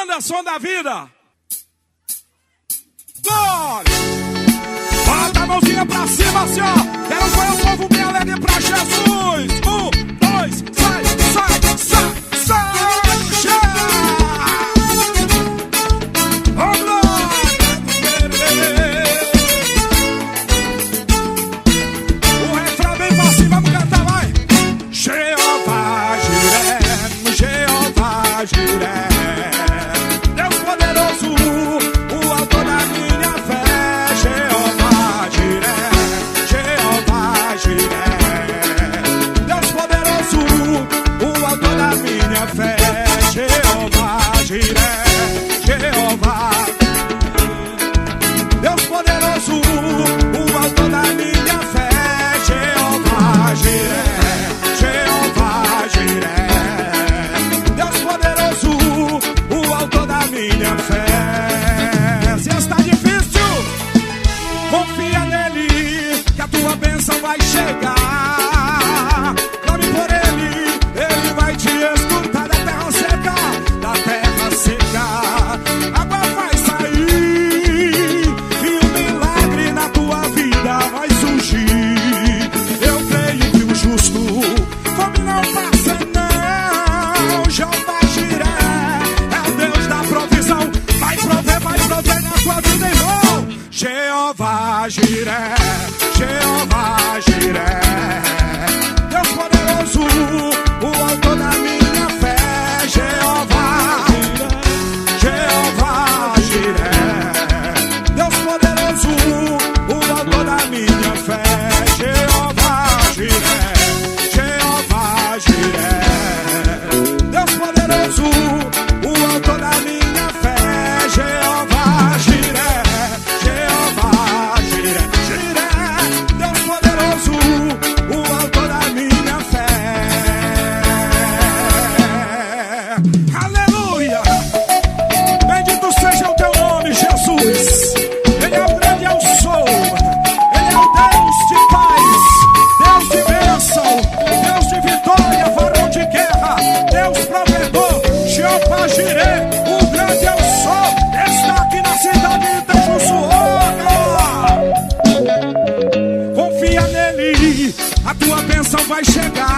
Anderson da vida. Glória! Bota a mãozinha pra cima, assim, ó. Quero ver o povo bem alegre pra Jesus. 1, 2, sai, sai, sai, sai, já! O refrão bem fácil, vamos cantar, vai! Jeová Jiré, Jeová Jiré, Deus poderoso, o autor da minha fé. Jeová Jiré, Jeová Jiré, Deus poderoso, o autor da minha fé. Jeová Jiré, Jeová, Deus poderoso, o autor da minha fé. Jeová Jiré, Jeová Jiré, Deus poderoso, o autor da minha fé. Se está difícil, confia nele, que a tua bênção vai chegar. Clame por ele, ele vai te escutar da terra seca, da terra seca. Água vai sair e um milagre na tua vida vai surgir. Eu creio que o justo fome não passa, não. Jeová Jiré é o Deus da provisão. Vai prover na tua vida, irmão. Jeová Jiré, Jeová Jiré, Deus poderoso, o autor da minha fé. Jeová, Jeová Jiré, Deus poderoso, o autor da minha fé. Jeová Jiré, Jeová Jiré, Deus poderoso, o autor da minha fé. Jeová Jiré, Jeová Jiré, Jiré, Deus poderoso, o autor da minha fé. Aleluia! Bendito seja o teu nome, Jesus. Ele é o grande eu sou. Ele é o Deus de paz, Deus de bênção, Deus de vitória, varão de guerra, Deus provedor. Jeová Jiré, o grande eu sou, está aqui na cidade de Jussuoca. Confia nele, a tua bênção vai chegar.